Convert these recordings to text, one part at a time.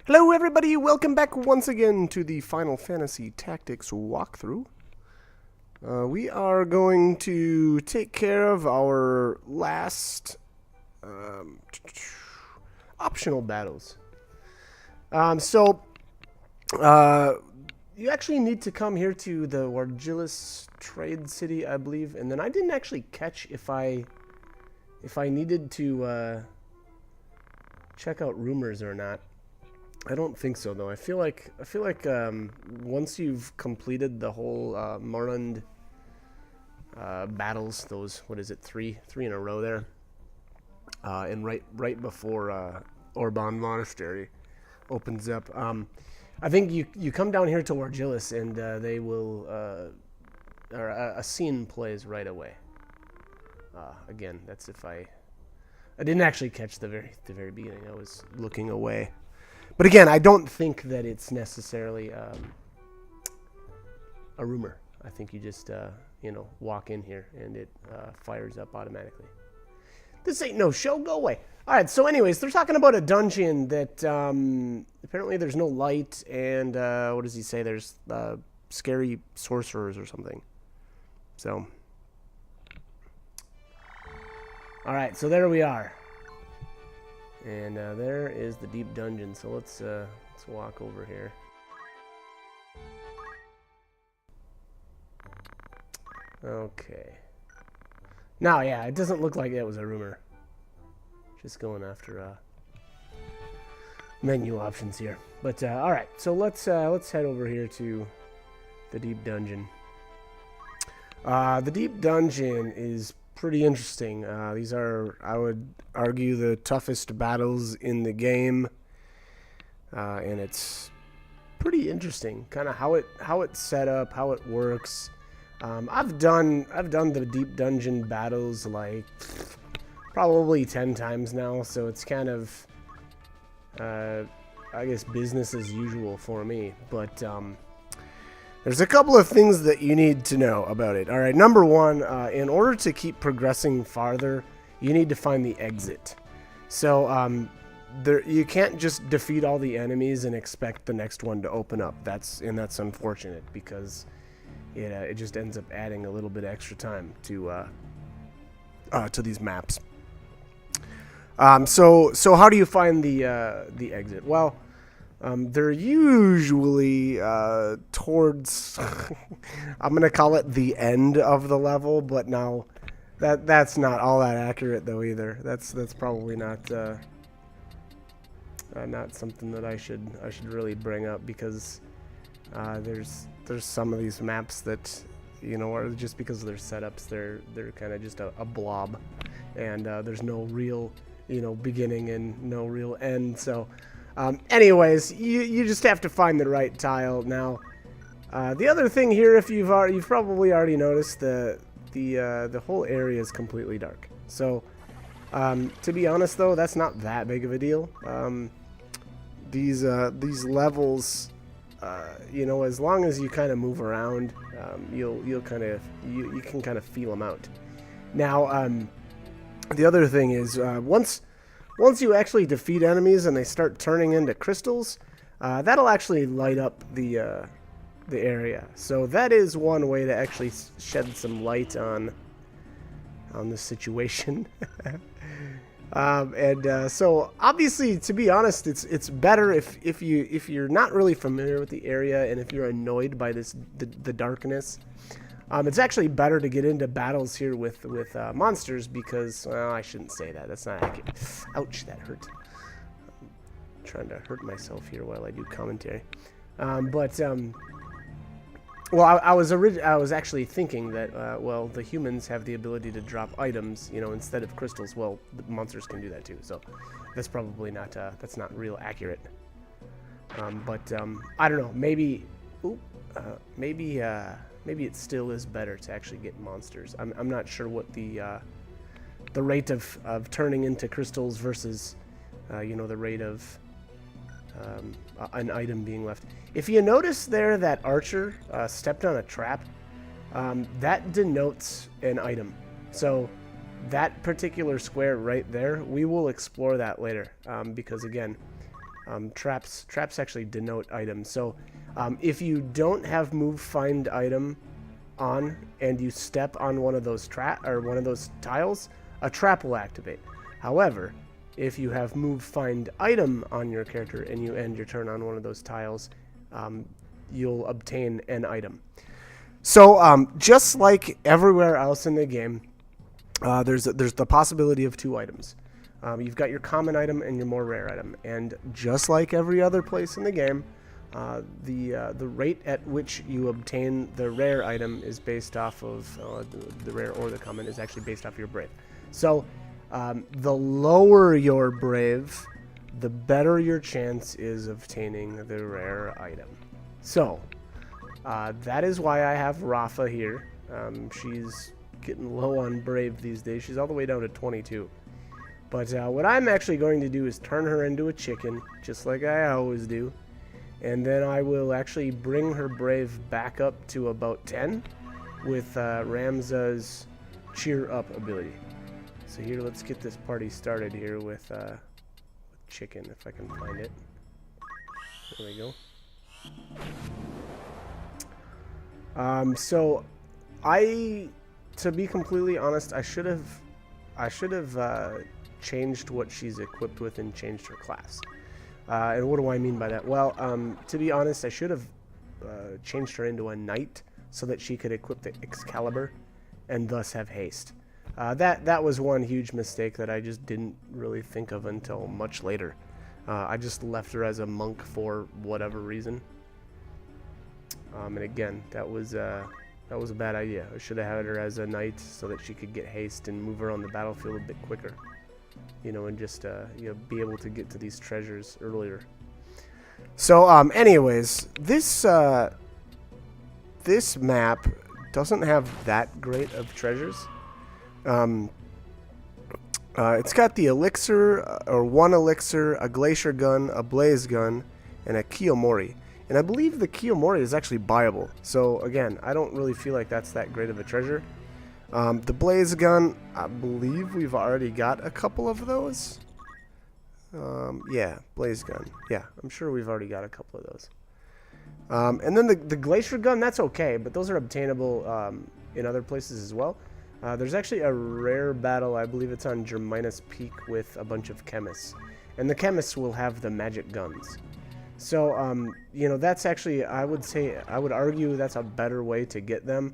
Hello everybody, welcome back once again to the Final Fantasy Tactics walkthrough. We are going to take care of our last optional battles. You actually need to come here to the Wargilis Trade City, I believe, and then I didn't actually catch if I needed to check out rumors or not. I don't think so though. I feel like once you've completed the whole Morund battles, those three in a row there, and right before Orban Monastery opens up, I think you come down here to Wargilis and they will or a scene plays right away. Again, that's if I didn't actually catch the very beginning. I was looking away. But again, I don't think that it's necessarily a rumor. I think you just, walk in here and it fires up automatically. This ain't no show. Go away. All right, so anyways, they're talking about a dungeon that apparently there's no light and, what does he say? There's scary sorcerers or something. So, all right, so there we are. And there is the deep dungeon. So let's walk over here. Okay. Now, yeah, it doesn't look like it was a rumor. Just going after menu options here. But all right, so let's head over here to the deep dungeon. The deep dungeon is pretty interesting. These are, I would argue, the toughest battles in the game, and it's pretty interesting. Kind of how it's set up, how it works. I've done the deep dungeon battles like probably 10 times now, so it's kind of I guess business as usual for me. But there's a couple of things that you need to know about it. All right, number one, in order to keep progressing farther, you need to find the exit. So you can't just defeat all the enemies and expect the next one to open up. That's unfortunate because it just ends up adding a little bit extra time to these maps. So how do you find the exit? Well, they're usually towards, I'm going to call it the end of the level, but now that's not all that accurate though either. That's probably not something that I should really bring up because there's some of these maps that, are just because of their setups, they're kind of just a blob, and there's no real beginning and no real end. So anyways, you just have to find the right tile. Now, the other thing here, if you've probably already noticed, the whole area is completely dark. So, to be honest though, that's not that big of a deal. These levels, as long as you kind of move around, you can kind of feel them out. Now, the other thing is, once you actually defeat enemies and they start turning into crystals, that'll actually light up the area. So that is one way to actually shed some light on the situation. So obviously, to be honest, it's better if you're not really familiar with the area and if you're annoyed by the darkness. It's actually better to get into battles here with monsters because, well, I shouldn't say that. That's not accurate. Ouch, that hurt. I'm trying to hurt myself here while I do commentary. Well, I was actually thinking that, well, the humans have the ability to drop items, instead of crystals. Well, the monsters can do that too. So that's probably not, that's not real accurate. I don't know. Maybe it still is better to actually get monsters. I'm not sure what the rate of turning into crystals versus, the rate of an item being left. If you notice there that Archer stepped on a trap, that denotes an item. So that particular square right there, we will explore that later, because again, Traps actually denote items. So if you don't have move find item on and you step on one of those tiles, a trap will activate. However, if you have move find item on your character and you end your turn on one of those tiles, you'll obtain an item. So just like everywhere else in the game, there's the possibility of 2 items. You've got your common item and your more rare item, and just like every other place in the game, the rate at which you obtain the rare item is based off of the rare or the common is actually based off your brave. So the lower your brave, the better your chance is of obtaining the rare item. So that is why I have Rafa here. She's getting low on brave these days. She's all the way down to 22. But what I'm actually going to do is turn her into a chicken, just like I always do. And then I will actually bring her brave back up to about 10 with Ramza's cheer up ability. So here, let's get this party started here with chicken, if I can find it. There we go. So to be completely honest, I should have changed what she's equipped with and changed her class. And what do I mean by that? Well, to be honest, I should have changed her into a knight so that she could equip the Excalibur and thus have haste. That was one huge mistake that I just didn't really think of until much later. I just left her as a monk for whatever reason. And again, that was a bad idea. I should have had her as a knight so that she could get haste and move around the battlefield a bit quicker. You know, and just be able to get to these treasures earlier. So, anyways, this map doesn't have that great of treasures. It's got the elixir, or 1 elixir, a glacier gun, a blaze gun, and a Kiyomori. And I believe the Kiyomori is actually buyable. So, again, I don't really feel like that's that great of a treasure. The blaze gun, I believe we've already got a couple of those. Yeah, blaze gun. Yeah, I'm sure we've already got a couple of those. And then the glacier gun, that's okay, but those are obtainable in other places as well. There's actually a rare battle, I believe it's on Germinus Peak, with a bunch of chemists. And the chemists will have the magic guns. So, you know, that's actually, I would argue that's a better way to get them.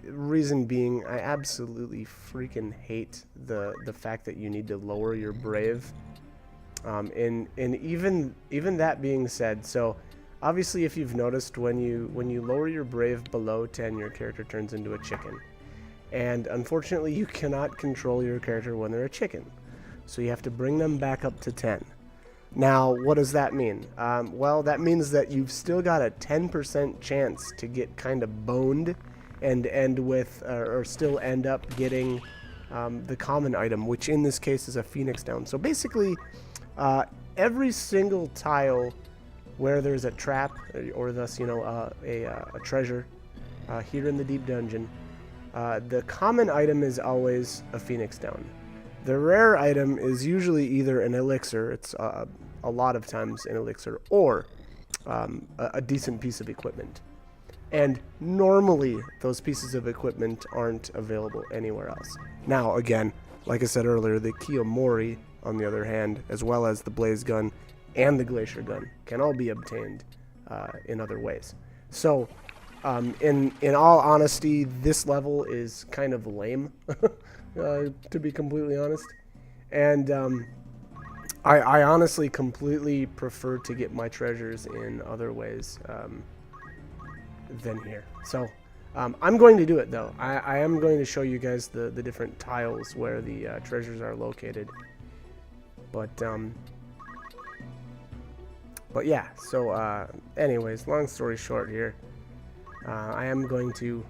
Reason being, I absolutely freaking hate the fact that you need to lower your brave. And even that being said, so obviously if you've noticed, when you lower your brave below 10, your character turns into a chicken. And unfortunately you cannot control your character when they're a chicken. So you have to bring them back up to 10. Now, what does that mean? Well, that means that you've still got a 10% chance to get kind of boned and end with, or still end up getting the common item, which in this case is a Phoenix Down. So basically, every single tile where there's a trap, or thus, you know, a treasure here in the deep dungeon, the common item is always a Phoenix Down. The rare item is usually either an elixir, it's a lot of times an elixir, or a decent piece of equipment. And normally, those pieces of equipment aren't available anywhere else. Now, again, like I said earlier, the Kiyomori, on the other hand, as well as the blaze gun and the glacier gun, can all be obtained in other ways. So, in all honesty, this level is kind of lame, to be completely honest. And I honestly completely prefer to get my treasures in other ways than here. So I'm going to do it though. I am going to show you guys the different tiles where the treasures are located. But yeah, so anyways, long story short here, I am going to,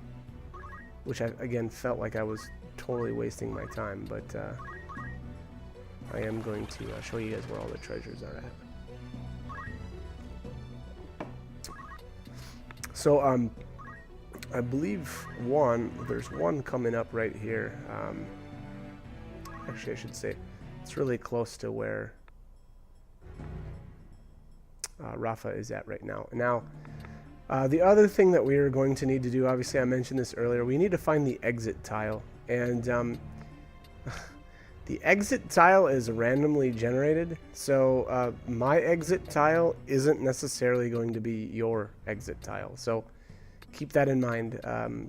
which I again felt like I was totally wasting my time, but I am going to show you guys where all the treasures are at. So, I believe there's one coming up right here. Actually, I should say, it's really close to where Rafa is at right now. Now, the other thing that we are going to need to do, obviously I mentioned this earlier, we need to find the exit tile. And the exit tile is randomly generated, so my exit tile isn't necessarily going to be your exit tile. So keep that in mind.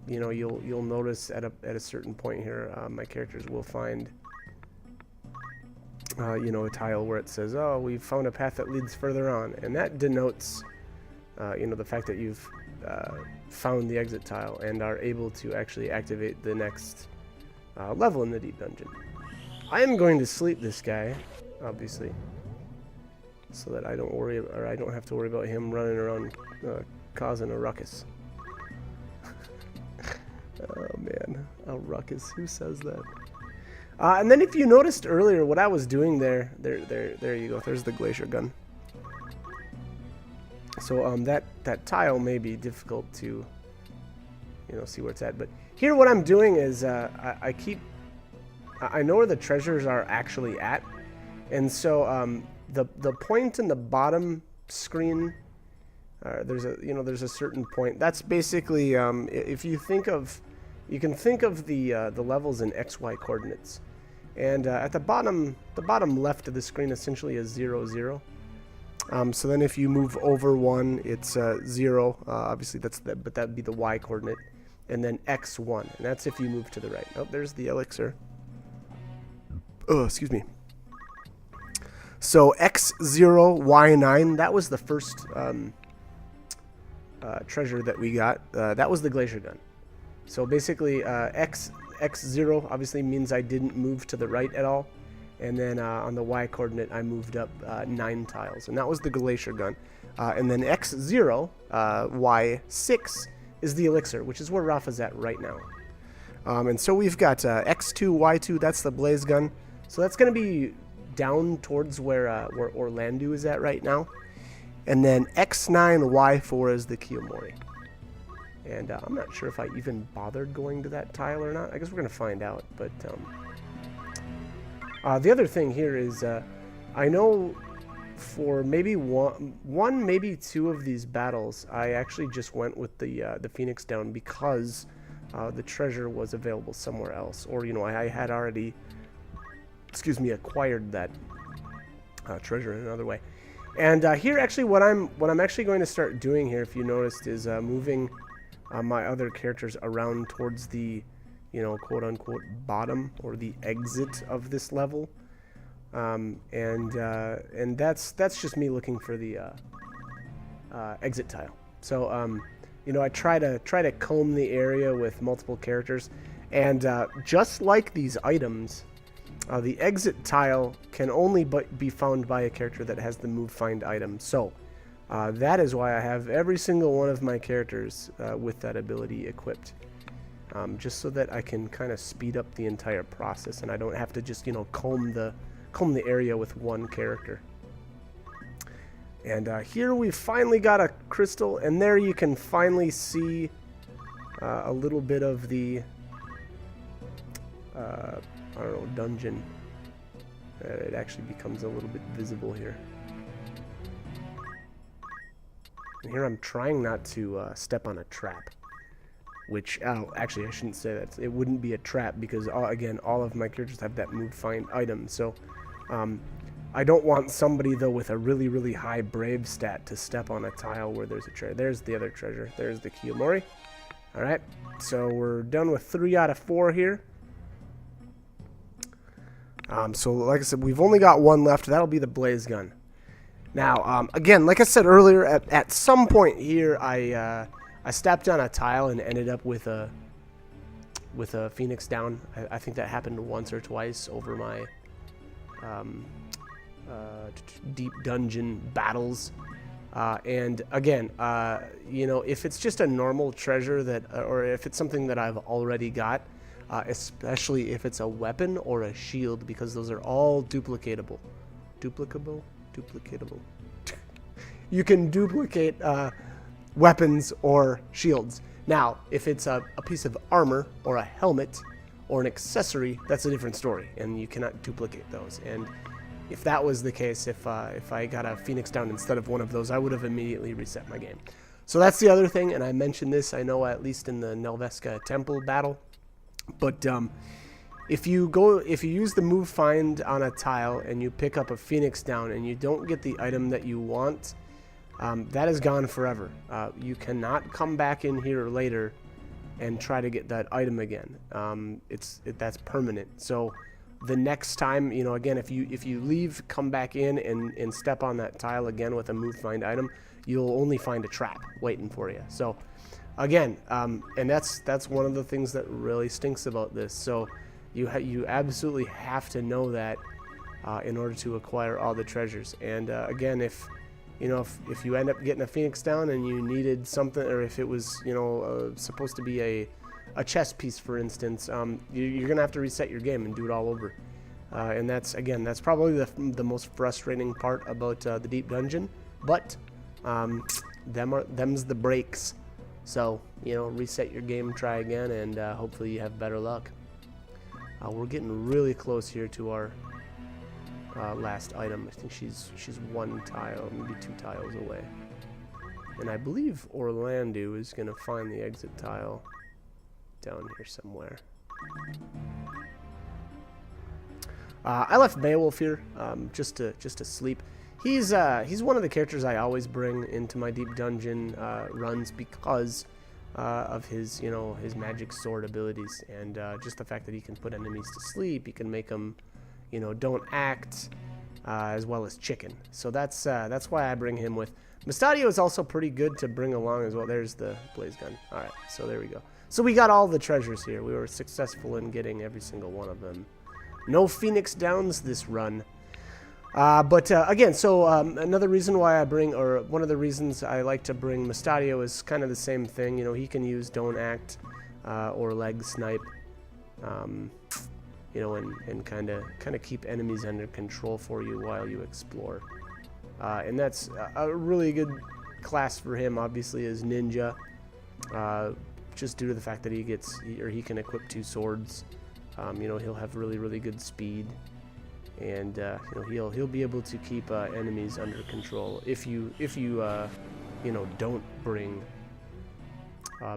You know, you'll notice at a certain point here, my characters will find you know, a tile where it says, "Oh, we've found a path that leads further on," and that denotes you know, the fact that you've found the exit tile and are able to actually activate the next level in the deep dungeon. I am going to sleep this guy, obviously, so that I don't worry, or I don't have to worry about him running around causing a ruckus. Oh man, a ruckus! Who says that? And then if you noticed earlier, what I was doing there you go. There's the glacier gun. So that tile may be difficult to, you know, see where it's at. But here, what I'm doing is I know where the treasures are actually at, and so the point in the bottom screen, there's a certain point. That's basically if you think of, you can think of the levels in XY coordinates, and at the bottom left of the screen essentially is 0, 0. So then if you move over 1, it's 0. Obviously but that'd be the Y coordinate, and then X1, and that's if you move to the right. Oh, there's the elixir. Oh, excuse me. So X0, Y9, that was the first treasure that we got. That was the glacier gun. So basically, X0 obviously means I didn't move to the right at all. And then on the Y coordinate, I moved up 9 tiles. And that was the glacier gun. And then X0, Y6 is the elixir, which is where Rafa's at right now. And so we've got X2, Y2, that's the blaze gun. So that's going to be down towards where Orlando is at right now. And then X9, Y4 is the Kiyomori. And I'm not sure if I even bothered going to that tile or not. I guess we're going to find out. But the other thing here is I know for maybe one, maybe 2 of these battles, I actually just went with the Phoenix down because the treasure was available somewhere else. Or, you know, I had already, acquired that treasure in another way. And here, actually, what I'm actually going to start doing here, if you noticed, is moving my other characters around towards the, you know, quote unquote bottom or the exit of this level, and that's just me looking for the exit tile. So you know, I try to comb the area with multiple characters, and just like these items, the exit tile can only be found by a character that has the move find item. So that is why I have every single one of my characters with that ability equipped, just so that I can kind of speed up the entire process, and I don't have to just, you know, comb the area with one character. And here we've finally got a crystal, and there you can finally see a little bit of the I don't know, dungeon. It actually becomes a little bit visible here. And here I'm trying not to step on a trap, which, actually I shouldn't say that. It wouldn't be a trap because, again, all of my characters have that move find item. So I don't want somebody, though, with a really, really high brave stat to step on a tile where there's a treasure. There's the other treasure. There's the Kiyomori. All right, so we're done with 3 out of 4 here. So like I said, we've only got 1 left. That'll be the blaze gun. Now, again, like I said earlier, at some point here, I stepped on a tile and ended up with a Phoenix down. I think that happened once or twice over my deep dungeon battles. And again, you know, if it's just a normal treasure that, or if it's something that I've already got, especially if it's a weapon or a shield, because those are all duplicatable. Duplicable? You can duplicate weapons or shields. Now, if it's a piece of armor or a helmet or an accessory, that's a different story, and you cannot duplicate those. And if that was the case, if I got a Phoenix down instead of one of those, I would have immediately reset my game. So that's the other thing, and I mentioned this, I know, at least in the Nelveska Temple battle. But if you use the move find on a tile and you pick up a Phoenix down and you don't get the item that you want, that is gone forever. You cannot come back in here later and try to get that item again. That's permanent. So the next time, you know, again, if you leave, come back in and step on that tile again with a move find item, you'll only find a trap waiting for you. So again, and that's one of the things that really stinks about this. So you absolutely have to know that in order to acquire all the treasures. And again, if you end up getting a Phoenix down and you needed something, or if it was, you know, supposed to be a chest piece, for instance, you're gonna have to reset your game and do it all over. And that's probably the most frustrating part about the deep dungeon. But them's the breaks. So, you know, reset your game, try again, and hopefully you have better luck. We're getting really close here to our last item. I think she's one tile, maybe 2 tiles away. And I believe Orlando is going to find the exit tile down here somewhere. I left Beowulf here just to sleep. He's one of the characters I always bring into my deep dungeon runs because of his, you know, his magic sword abilities, and just the fact that he can put enemies to sleep. He can make them, you know, don't act, as well as chicken. So that's why I bring him with. Mustadio is also pretty good to bring along as well. There's the blaze gun. All right, so there we go. So we got all the treasures here. We were successful in getting every single one of them. No Phoenix downs this run. But again, so another reason why I bring, or one of the reasons I like to bring Mustadio is kind of the same thing. You know, he can use Don't Act or Leg Snipe, you know, and kind of keep enemies under control for you while you explore. And that's a really good class for him. Obviously, is Ninja, just due to the fact that he can equip 2 swords. You know, he'll have really good speed. And you know, he'll be able to keep enemies under control if you you know, don't bring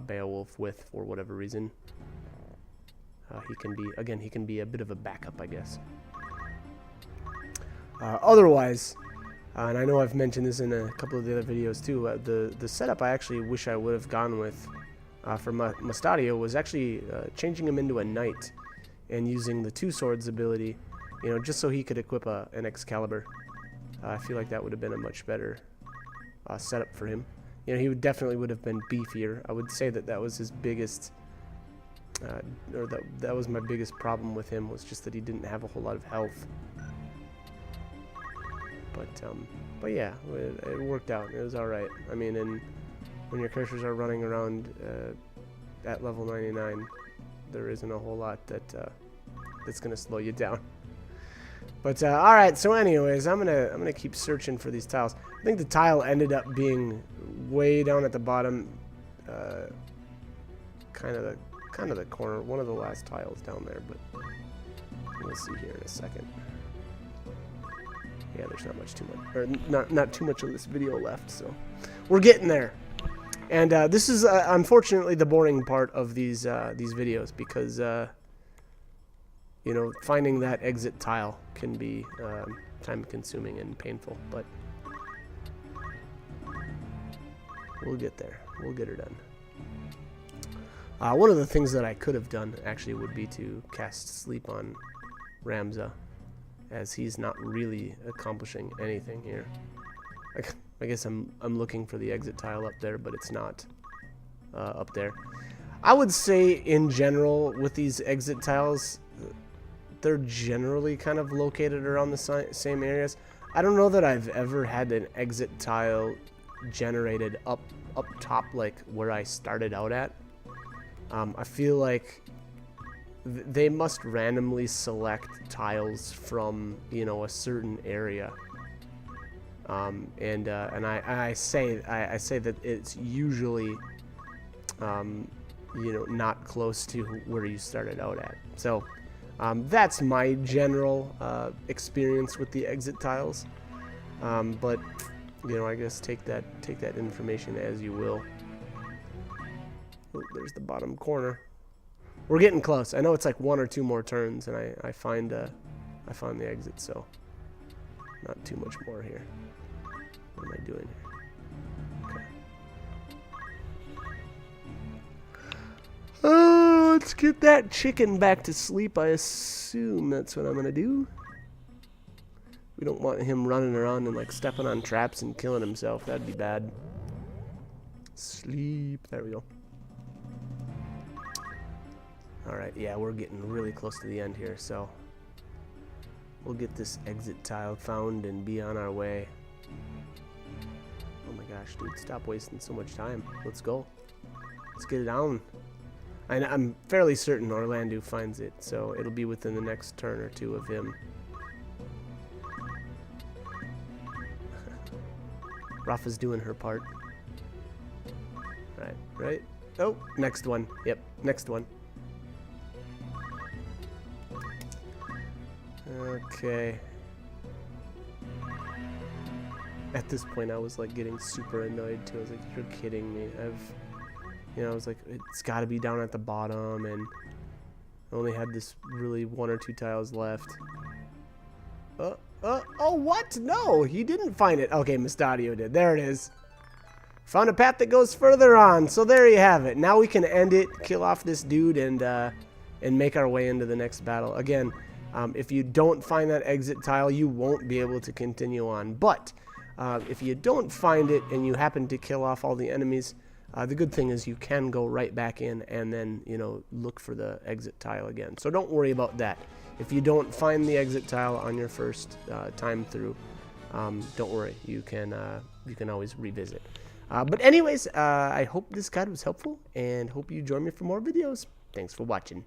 Beowulf with for whatever reason. He can be a bit of a backup, I guess. Otherwise, and I know I've mentioned this in a couple of the other videos too, the setup I actually wish I would have gone with for Mustadio was actually changing him into a knight and using the 2 swords ability. You know, just so he could equip an Excalibur. I feel like that would have been a much better setup for him. You know, he definitely would have been beefier. I would say that was his biggest, or that was my biggest problem with him, was just that he didn't have a whole lot of health. But yeah, it worked out. It was all right. I mean, and when your characters are running around at level 99, there isn't a whole lot that's gonna slow you down. But all right, so anyways, I'm gonna keep searching for these tiles. I think the tile ended up being way down at the bottom, kind of the corner, one of the last tiles down there. But we'll see here in a second. Yeah, there's not too much of this video left, so we're getting there. And this is unfortunately the boring part of these videos, because you know, finding that exit tile can be time-consuming and painful, but we'll get there. We'll get her done. One of the things that I could have done, actually, would be to cast Sleep on Ramza, as he's not really accomplishing anything here. I guess I'm looking for the exit tile up there, but it's not up there. I would say, in general, with these exit tiles, they're generally kind of located around the same areas. I don't know that I've ever had an exit tile generated up top, like where I started out at. I feel like they must randomly select tiles from, you know, a certain area. And I say that it's usually you know, not close to where you started out at. So That's my general experience with the exit tiles. But you know, I guess take that information as you will. Oh, there's the bottom corner. We're getting close. I know it's like 1 or 2 more turns, and I found the exit, so not too much more here. What am I doing here? Okay. Oh, let's get that chicken back to sleep. I assume that's what I'm gonna do. We don't want him running around and like stepping on traps and killing himself. That'd be bad. Sleep. There we go. Alright, yeah, we're getting really close to the end here, so we'll get this exit tile found and be on our way. Oh my gosh, dude, stop wasting so much time. Let's go. Let's get it on. I'm fairly certain Orlando finds it, so it'll be within the next turn or 2 of him. Rafa's doing her part. Right. Oh, next one. Yep, next one. Okay. At this point, I was like getting super annoyed too. I was like, "You're kidding me!" I was like, "It's got to be down at the bottom," and I only had this really 1 or 2 tiles left. Oh, what? No, he didn't find it. Okay, Mustadio did. There it is. Found a path that goes further on. So there you have it. Now we can end it, kill off this dude, and make our way into the next battle. Again, if you don't find that exit tile, you won't be able to continue on. But if you don't find it and you happen to kill off all the enemies, the good thing is you can go right back in and then, you know, look for the exit tile again. So don't worry about that. If you don't find the exit tile on your first time through, don't worry. You can always revisit. But anyways, I hope this guide was helpful and hope you join me for more videos. Thanks for watching.